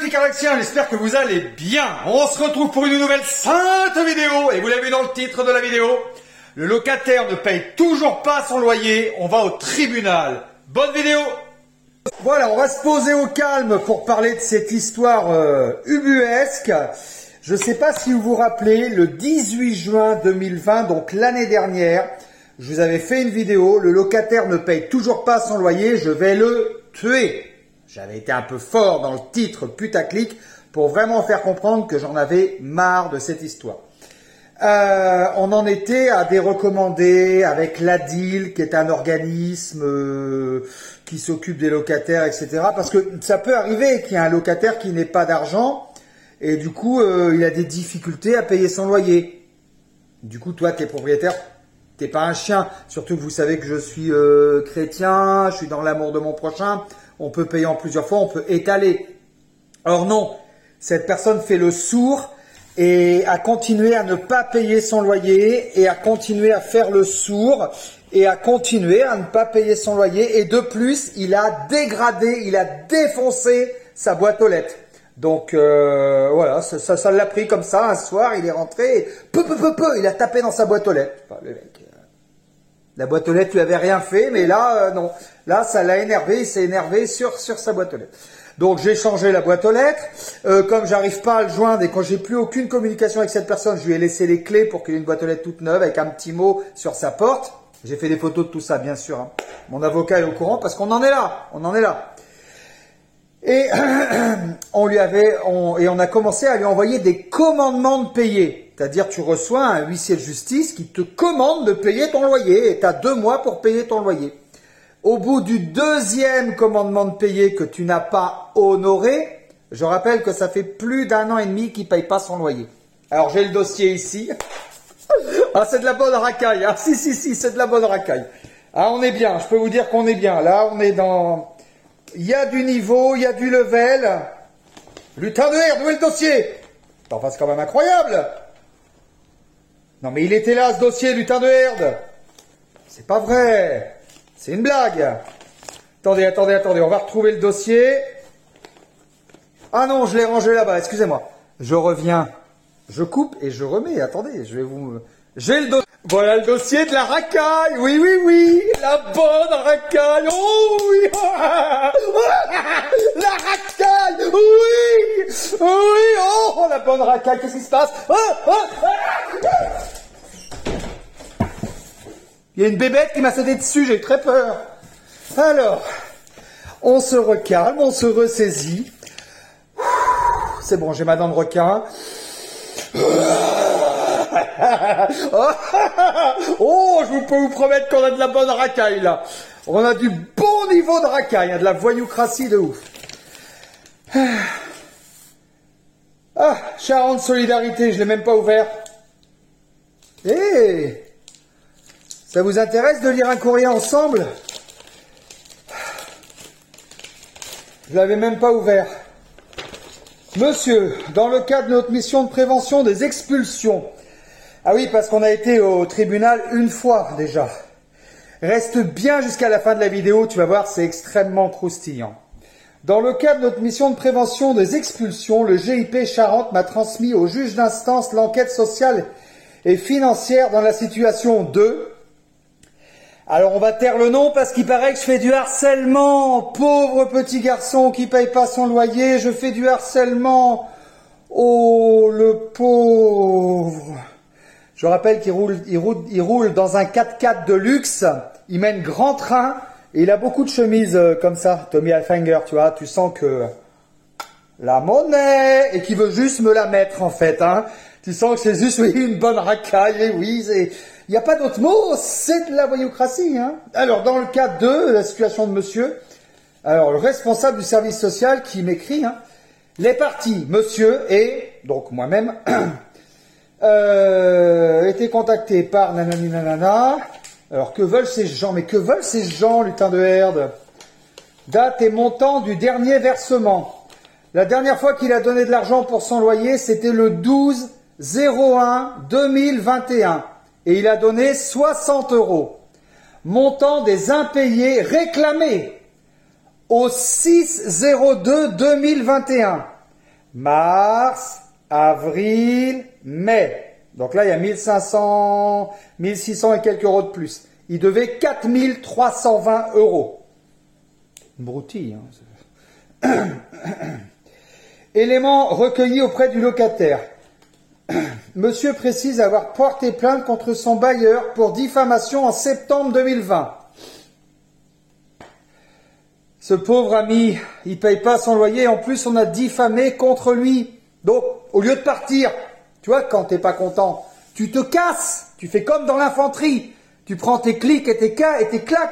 petits Caraxiens, j'espère que vous allez bien. On se retrouve pour une nouvelle sainte vidéo. Et vous l'avez vu dans le titre de la vidéo. Le locataire ne paye toujours pas son loyer. On va au tribunal. Bonne vidéo. Voilà, on va se poser au calme pour parler de cette histoire ubuesque. Je ne sais pas si vous vous rappelez, le 18 juin 2020, donc l'année dernière, je vous avais fait une vidéo. Le locataire ne paye toujours pas son loyer. Je vais le tuer. J'avais été un peu fort dans le titre putaclic pour vraiment faire comprendre que j'en avais marre de cette histoire. On en était à des recommandés avec l'ADIL, qui est un organisme qui s'occupe des locataires, etc. Parce que ça peut arriver qu'il y ait un locataire qui n'ait pas d'argent et du coup, il a des difficultés à payer son loyer. Du coup, toi, tu es propriétaire, t'es pas un chien. Surtout que vous savez que je suis chrétien, je suis dans l'amour de mon prochain. On peut payer en plusieurs fois, on peut étaler. Or non, cette personne fait le sourd et a continué à ne pas payer son loyer et a continué à faire le sourd et a continué à ne pas payer son loyer. Et de plus, il a dégradé, il a défoncé sa boîte aux lettres. Donc voilà, ça l'a pris comme ça. Un soir, il est rentré et il a tapé dans sa boîte aux lettres. Enfin, le mec, la boîte aux lettres lui avait rien fait, mais là, non. Là, ça l'a énervé, il s'est énervé sur sa boîte aux lettres. Donc, j'ai changé la boîte aux lettres. Comme j'arrive pas à le joindre et quand j'ai plus aucune communication avec cette personne, je lui ai laissé les clés pour qu'il ait une boîte aux lettres toute neuve avec un petit mot sur sa porte. J'ai fait des photos de tout ça, bien sûr. Hein. Mon avocat est au courant parce qu'on en est là. On en est là. Et on a commencé à lui envoyer des commandements de payer. C'est-à-dire, tu reçois un huissier de justice qui te commande de payer ton loyer et tu as 2 mois pour payer ton loyer. Au bout du 2e commandement de payer que tu n'as pas honoré, je rappelle que ça fait plus d'1 an et demi qu'il ne paye pas son loyer. Alors, j'ai le dossier ici. Ah, c'est de la bonne racaille. Ah, si, c'est de la bonne racaille. Ah, on est bien. Je peux vous dire qu'on est bien. Là, on est dans... Il y a du niveau, il y a du level. Lutin de merde, où est le dossier? Enfin, c'est quand même incroyable. Non, mais il était là, ce dossier, lutin de herde. C'est pas vrai. C'est une blague. Attendez. On va retrouver le dossier. Ah non, je l'ai rangé là-bas. Excusez-moi. Je reviens. Je coupe et je remets. Attendez, je vais vous... J'ai le dossier. Voilà le dossier de la racaille. Oui. La bonne racaille. Oh oui. La racaille. Oui. Oh, la bonne racaille. Qu'est-ce qui se passe? Il y a une bébête qui m'a sauté dessus, j'ai eu très peur. Alors, on se recalme, on se ressaisit. C'est bon, j'ai ma dent de requin. Oh, je peux vous promettre qu'on a de la bonne racaille, là. On a du bon niveau de racaille, hein, de la voyoucratie de ouf. Ah, Charente Solidarité, je l'ai même pas ouvert. Ça vous intéresse de lire un courrier ensemble? Je l'avais même pas ouvert. Monsieur, dans le cadre de notre mission de prévention des expulsions. Ah oui, parce qu'on a été au tribunal une fois déjà. Reste bien jusqu'à la fin de la vidéo, tu vas voir, c'est extrêmement croustillant. Dans le cadre de notre mission de prévention des expulsions, le GIP Charente m'a transmis au juge d'instance l'enquête sociale et financière dans la situation de... Alors on va taire le nom parce qu'il paraît que je fais du harcèlement. Pauvre petit garçon qui paye pas son loyer, je fais du harcèlement. Oh le pauvre. Je rappelle qu'il roule dans un 4x4 de luxe, il mène grand train et il a beaucoup de chemises comme ça, Tommy Hilfiger, tu vois, tu sens que la monnaie et qu'il veut juste me la mettre en fait, hein. Tu sens que c'est juste oui, une bonne racaille, et oui, il n'y a pas d'autre mot, c'est de la voyoucratie. Hein. Alors, dans le cas de la situation de monsieur, alors le responsable du service social qui m'écrit, hein, les parties, monsieur et, donc moi-même, été contactés par nanani nanana. Alors, que veulent ces gens? Mais que veulent ces gens, lutin de herde? Date et montant du dernier versement. La dernière fois qu'il a donné de l'argent pour son loyer, c'était le 12/01/2021 et il a donné 60 €. Montant des impayés réclamés au 6/02/2021 mars, avril, mai. Donc là, il y a 1500, 1600 et quelques euros de plus. Il devait 4320 euros. Une broutille. Hein. Éléments recueillis auprès du locataire. Monsieur précise avoir porté plainte contre son bailleur pour diffamation en septembre 2020. Ce pauvre ami, il paye pas son loyer, en plus on a diffamé contre lui. Donc, au lieu de partir, tu vois, quand t'es pas content, tu te casses, tu fais comme dans l'infanterie. Tu prends tes clics et tes claques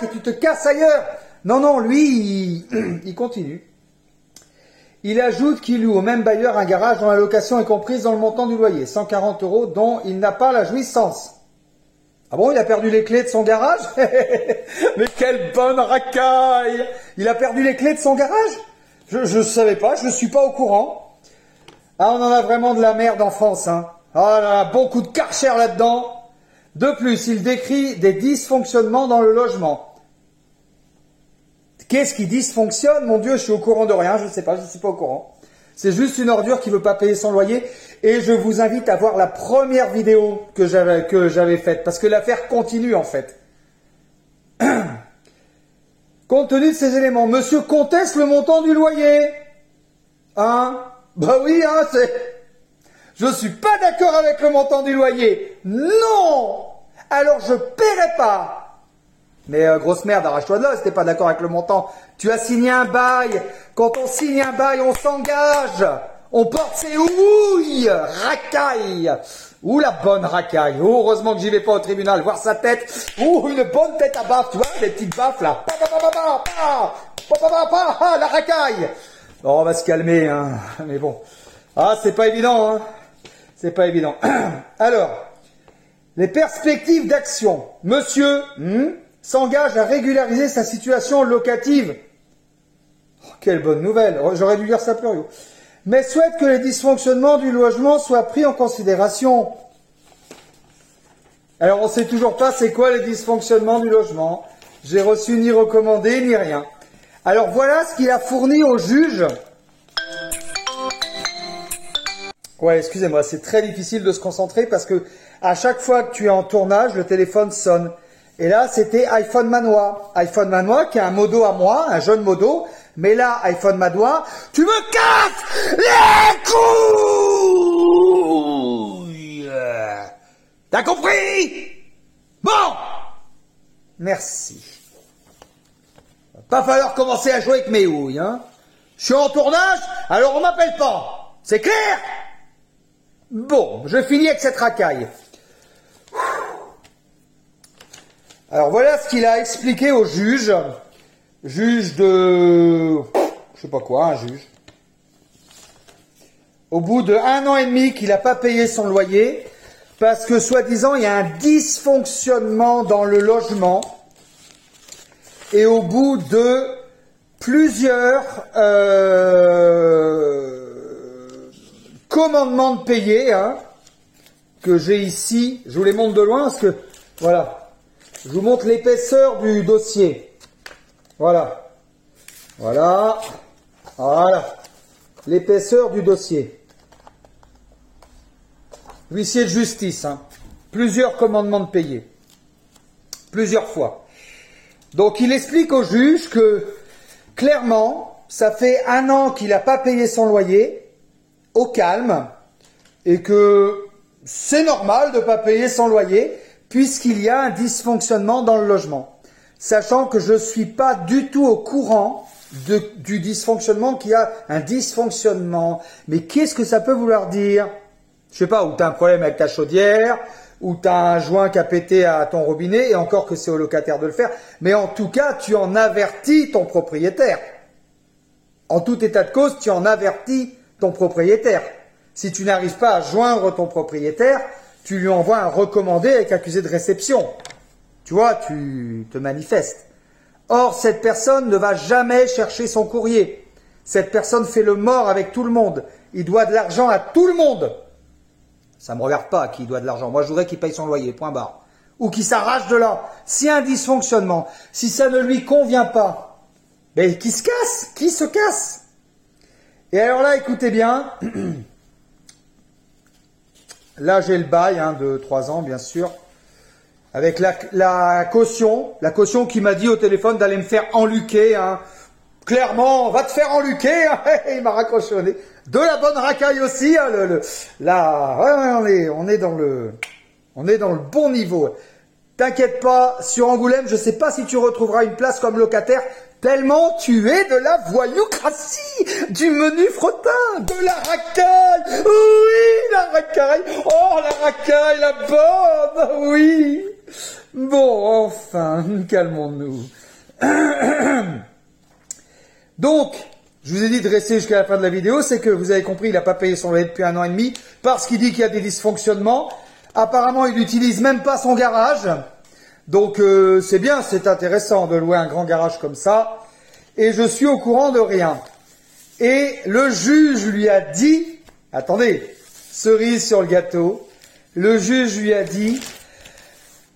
et tu te casses ailleurs. Non, non, lui, il continue. Il ajoute qu'il loue au même bailleur un garage dont la location est comprise dans le montant du loyer, 140 euros, dont il n'a pas la jouissance. Ah bon, il a perdu les clés de son garage? Mais quelle bonne racaille! Il a perdu les clés de son garage? Je savais pas, je suis pas au courant. Ah, on en a vraiment de la merde en France, hein. Ah là là, beaucoup de Karcher là-dedans. De plus, il décrit des dysfonctionnements dans le logement. Qu'est-ce qui dysfonctionne? Mon Dieu, je suis au courant de rien, je sais pas, je suis pas au courant. C'est juste une ordure qui veut pas payer son loyer. Et je vous invite à voir la première vidéo que j'avais faite, parce que l'affaire continue en fait. Compte tenu de ces éléments, monsieur conteste le montant du loyer. Hein? Bah oui, hein, je suis pas d'accord avec le montant du loyer. Non! Alors je paierai pas. Mais grosse merde, arrache-toi de là, si t'es pas d'accord avec le montant. Tu as signé un bail. Quand on signe un bail, on s'engage. On porte ses houilles. Racaille. Ouh, la bonne racaille. Oh, heureusement que j'y vais pas au tribunal voir sa tête. Ouh, une bonne tête à baffe, tu vois, les petites baffes là. La racaille. Bon, on va se calmer, hein. Mais bon. Ah, c'est pas évident, hein. C'est pas évident. Alors, les perspectives d'action. Monsieur, s'engage à régulariser sa situation locative. Oh, quelle bonne nouvelle. Oh, j'aurais dû lire ça plus haut. Mais souhaite que les dysfonctionnements du logement soient pris en considération. Alors, on ne sait toujours pas c'est quoi les dysfonctionnements du logement. J'ai reçu ni recommandé, ni rien. Alors, voilà ce qu'il a fourni au juge. Ouais, excusez-moi, c'est très difficile de se concentrer parce que à chaque fois que tu es en tournage, le téléphone sonne. Et là, c'était iPhone Manois. iPhone Manois qui a un modo à moi, un jeune modo. Mais là, iPhone Manois, tu me casses les couilles. T'as compris? Bon. Merci. Va pas falloir commencer à jouer avec mes houilles, hein. Je suis en tournage, alors on m'appelle pas. C'est clair? Bon, je finis avec cette racaille. Alors voilà ce qu'il a expliqué au juge. Juge de... je sais pas quoi, un juge. Au bout de 1 an et demi qu'il n'a pas payé son loyer, parce que soi-disant il y a un dysfonctionnement dans le logement, et au bout de plusieurs commandements de payer, hein, que j'ai ici, je vous les montre de loin, parce que, voilà, je vous montre l'épaisseur du dossier. Voilà, voilà, voilà, l'épaisseur du dossier. Huissier de justice, hein. Plusieurs commandements de payer, plusieurs fois. Donc il explique au juge que, clairement, ça fait 1 an qu'il n'a pas payé son loyer, au calme, et que c'est normal de ne pas payer son loyer, puisqu'il y a un dysfonctionnement dans le logement. Sachant que je ne suis pas du tout au courant du dysfonctionnement, qu'il y a un dysfonctionnement. Mais qu'est-ce que ça peut vouloir dire? Je sais pas, ou tu as un problème avec ta chaudière, ou tu as un joint qui a pété à ton robinet, et encore que c'est au locataire de le faire. Mais en tout cas, tu en avertis ton propriétaire. En tout état de cause, tu en avertis ton propriétaire. Si tu n'arrives pas à joindre ton propriétaire, tu lui envoies un recommandé avec accusé de réception. Tu vois, tu te manifestes. Or, cette personne ne va jamais chercher son courrier. Cette personne fait le mort avec tout le monde. Il doit de l'argent à tout le monde. Ça ne me regarde pas qui doit de l'argent. Moi, je voudrais qu'il paye son loyer, point barre. Ou qu'il s'arrache de là. S'il y a un dysfonctionnement, si ça ne lui convient pas, ben, qu'il se casse. Qui se casse? Et alors là, écoutez bien. Là, j'ai le bail de 3 ans, bien sûr. Avec la caution qui m'a dit au téléphone d'aller me faire enluquer. Clairement, va te faire enluquer. Il m'a raccroché au nez. De la bonne racaille aussi. On est dans le bon niveau. T'inquiète pas, sur Angoulême, je sais pas si tu retrouveras une place comme locataire, tellement tu es de la voyoucratie, du menu frottin, de la racaille. Oui, la racaille. Oh, la racaille, la bonne. Oui. Bon, enfin, calmons-nous. Donc, je vous ai dit de rester jusqu'à la fin de la vidéo, c'est que vous avez compris, il n'a pas payé son loyer depuis 1 an et demi, parce qu'il dit qu'il y a des dysfonctionnements. Apparemment, il n'utilise même pas son garage. Donc, c'est bien, c'est intéressant de louer un grand garage comme ça. Et je suis au courant de rien. Et le juge lui a dit, attendez, cerise sur le gâteau, le juge lui a dit,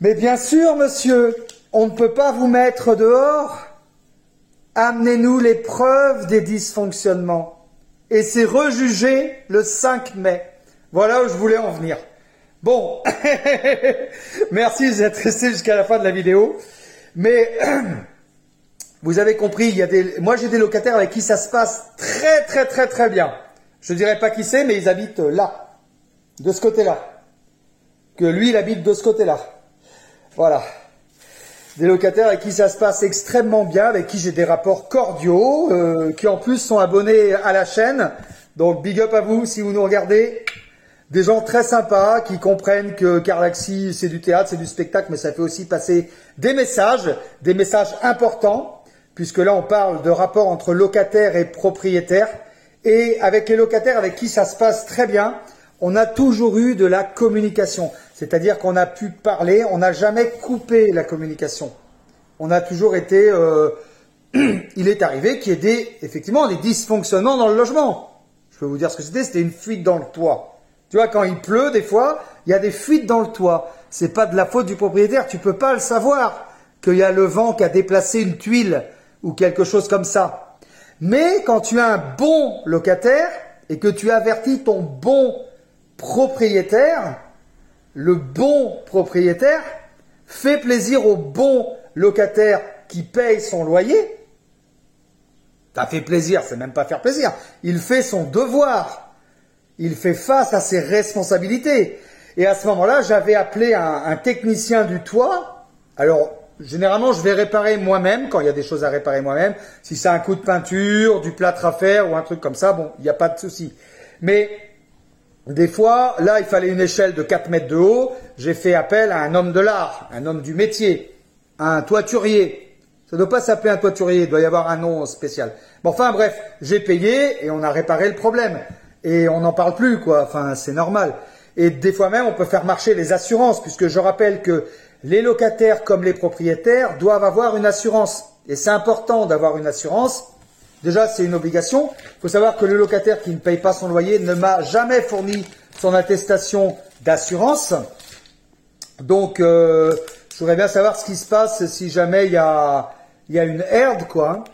mais bien sûr, monsieur, on ne peut pas vous mettre dehors. Amenez-nous les preuves des dysfonctionnements. Et c'est rejugé le 5 mai. Voilà où je voulais en venir. Bon, merci d'être resté jusqu'à la fin de la vidéo. Mais vous avez compris, moi j'ai des locataires avec qui ça se passe très très très très bien. Je ne dirais pas qui c'est, mais ils habitent là, de ce côté-là. Que lui, il habite de ce côté-là. Voilà. Des locataires avec qui ça se passe extrêmement bien, avec qui j'ai des rapports cordiaux, qui en plus sont abonnés à la chaîne. Donc big up à vous si vous nous regardez. Des gens très sympas qui comprennent que Carlaxi c'est du théâtre, c'est du spectacle, mais ça fait aussi passer des messages importants, puisque là on parle de rapport entre locataires et propriétaires. Et avec les locataires avec qui ça se passe très bien, on a toujours eu de la communication. C'est-à-dire qu'on a pu parler, on n'a jamais coupé la communication. On a toujours été... il est arrivé qu'il y ait effectivement des dysfonctionnements dans le logement. Je peux vous dire ce que c'était une fuite dans le toit. Tu vois, quand il pleut, des fois, il y a des fuites dans le toit. C'est pas de la faute du propriétaire, tu peux pas le savoir qu'il y a le vent qui a déplacé une tuile ou quelque chose comme ça. Mais quand tu as un bon locataire et que tu avertis ton bon propriétaire, le bon propriétaire fait plaisir au bon locataire qui paye son loyer. Ça fait plaisir, c'est même pas faire plaisir. Il fait son devoir. Il fait face à ses responsabilités. Et à ce moment-là, j'avais appelé un technicien du toit. Alors, généralement, je vais réparer moi-même, quand il y a des choses à réparer moi-même. Si c'est un coup de peinture, du plâtre à faire ou un truc comme ça, bon, il n'y a pas de souci. Mais des fois, là, il fallait une échelle de 4 mètres de haut. J'ai fait appel à un homme de l'art, un homme du métier, un toiturier. Ça ne doit pas s'appeler un toiturier, il doit y avoir un nom spécial. Bon, enfin bref, j'ai payé et on a réparé le problème. Et on n'en parle plus, quoi. Enfin, c'est normal. Et des fois même, on peut faire marcher les assurances, puisque je rappelle que les locataires comme les propriétaires doivent avoir une assurance. Et c'est important d'avoir une assurance. Déjà, c'est une obligation. Il faut savoir que le locataire qui ne paye pas son loyer ne m'a jamais fourni son attestation d'assurance. Donc, je voudrais bien savoir ce qui se passe si jamais il y a une herde, quoi.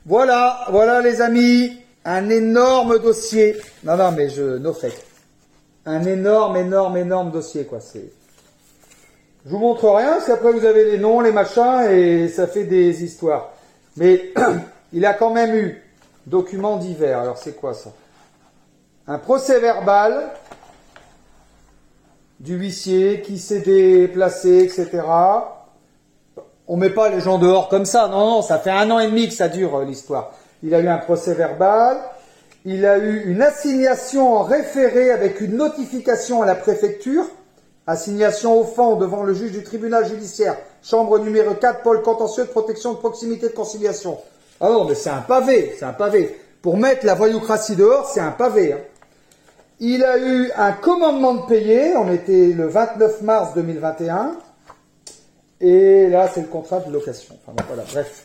Voilà, voilà les amis. Un énorme dossier. Non, non, mais no fake. Un énorme dossier, quoi. Je vous montre rien, parce qu'après vous avez les noms, les machins, et ça fait des histoires. Mais il a quand même eu document divers. Alors c'est quoi ça? Un procès verbal du huissier qui s'est déplacé, etc. On met pas les gens dehors comme ça. Non, non, ça fait 1 an et demi que ça dure l'histoire. Il a eu un procès verbal, il a eu une assignation en référé avec une notification à la préfecture, assignation au fond devant le juge du tribunal judiciaire, chambre numéro 4, pôle contentieux de protection de proximité de conciliation. Ah non, mais c'est un pavé, c'est un pavé. Pour mettre la voyoucratie dehors, c'est un pavé. Hein. Il a eu un commandement de payer, on était le 29 mars 2021, et là c'est le contrat de location. Enfin bon, voilà, bref.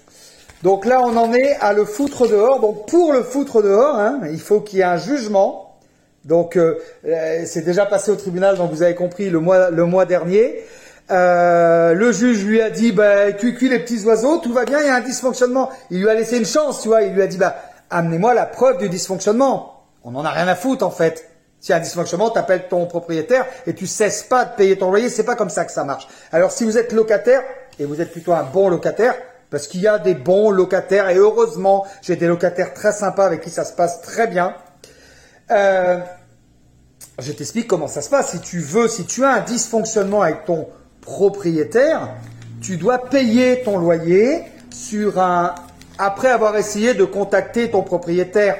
Donc là, on en est à le foutre dehors. Donc pour le foutre dehors, hein, il faut qu'il y ait un jugement. Donc c'est déjà passé au tribunal, donc vous avez compris le mois dernier. Le juge lui a dit, bah, cuit les petits oiseaux, tout va bien, il y a un dysfonctionnement. Il lui a laissé une chance, tu vois. Il lui a dit, bah, amenez-moi la preuve du dysfonctionnement. On n'en a rien à foutre en fait. S'il y a un dysfonctionnement, t'appelles ton propriétaire et tu cesses pas de payer ton loyer. C'est pas comme ça que ça marche. Alors si vous êtes locataire, et vous êtes plutôt un bon locataire, parce qu'il y a des bons locataires, et heureusement, j'ai des locataires très sympas avec qui ça se passe très bien. Je t'explique comment ça se passe. Si tu as un dysfonctionnement avec ton propriétaire, tu dois payer ton loyer après avoir essayé de contacter ton propriétaire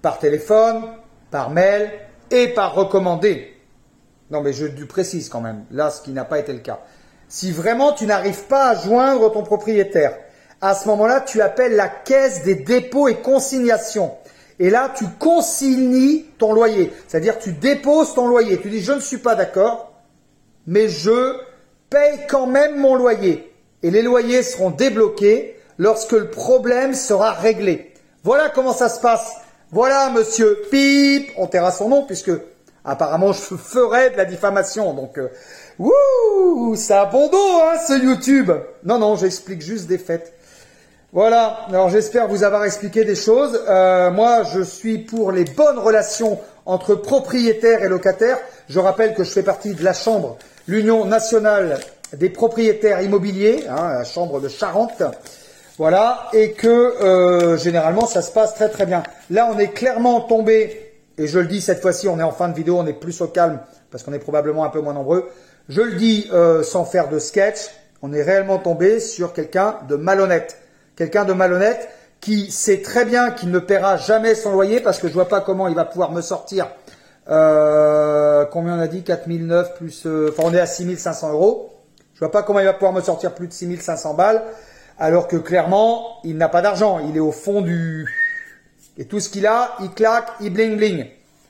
par téléphone, par mail et par recommandé. Non, mais je précise quand même, là, ce qui n'a pas été le cas. Si vraiment tu n'arrives pas à joindre ton propriétaire, à ce moment-là, tu appelles la caisse des dépôts et consignations. Et là, tu consignes ton loyer. C'est-à-dire, tu déposes ton loyer. Tu dis, je ne suis pas d'accord, mais je paye quand même mon loyer. Et les loyers seront débloqués lorsque le problème sera réglé. Voilà comment ça se passe. Voilà, monsieur Pip, on taira son nom puisque apparemment je ferai de la diffamation. Donc, wouh, ça a bon dos, hein, ce YouTube. Non, j'explique juste des faits. Voilà, alors j'espère vous avoir expliqué des choses. Moi, je suis pour les bonnes relations entre propriétaires et locataires. Je rappelle que je fais partie de la Chambre, l'Union nationale des propriétaires immobiliers, hein, la Chambre de Charente. Voilà, et que généralement ça se passe très très bien. Là, on est clairement tombé, et je le dis cette fois-ci, on est en fin de vidéo, on est plus au calme, parce qu'on est probablement un peu moins nombreux. Je le dis sans faire de sketch, on est réellement tombé sur quelqu'un de malhonnête. Quelqu'un de malhonnête qui sait très bien qu'il ne paiera jamais son loyer, parce que je vois pas comment il va pouvoir me sortir, combien on a dit, 4009 plus, enfin on est à 6500 €. Je vois pas comment il va pouvoir me sortir plus de 6500 balles. Alors que clairement, il n'a pas d'argent. Il est au fond du... Et tout ce qu'il a, il claque, il bling bling.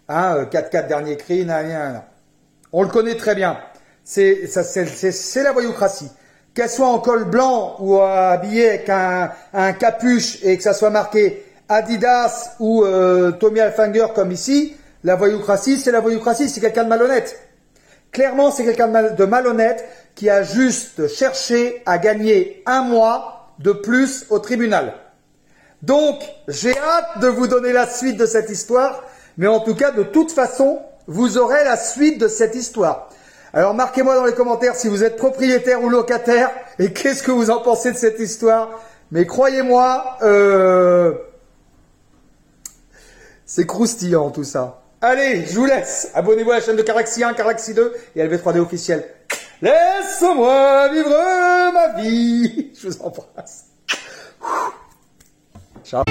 Hein, 4-4 dernier cri, on le connaît très bien. C'est la voyoucratie. Qu'elle soit en col blanc ou habillée avec un capuche et que ça soit marqué Adidas ou Tommy Hilfiger comme ici, la voyoucratie, c'est la voyoucratie. C'est quelqu'un de malhonnête. Clairement, c'est quelqu'un de malhonnête qui a juste cherché à gagner un mois de plus au tribunal. Donc, j'ai hâte de vous donner la suite de cette histoire, mais en tout cas, de toute façon, vous aurez la suite de cette histoire. Alors, marquez-moi dans les commentaires si vous êtes propriétaire ou locataire, et qu'est-ce que vous en pensez de cette histoire. Mais croyez-moi, c'est croustillant tout ça. Allez, je vous laisse. Abonnez-vous à la chaîne de Caraxi 1, Caraxi 2 et LV3D officiel. Laisse-moi vivre ma vie. Je vous embrasse. Ciao.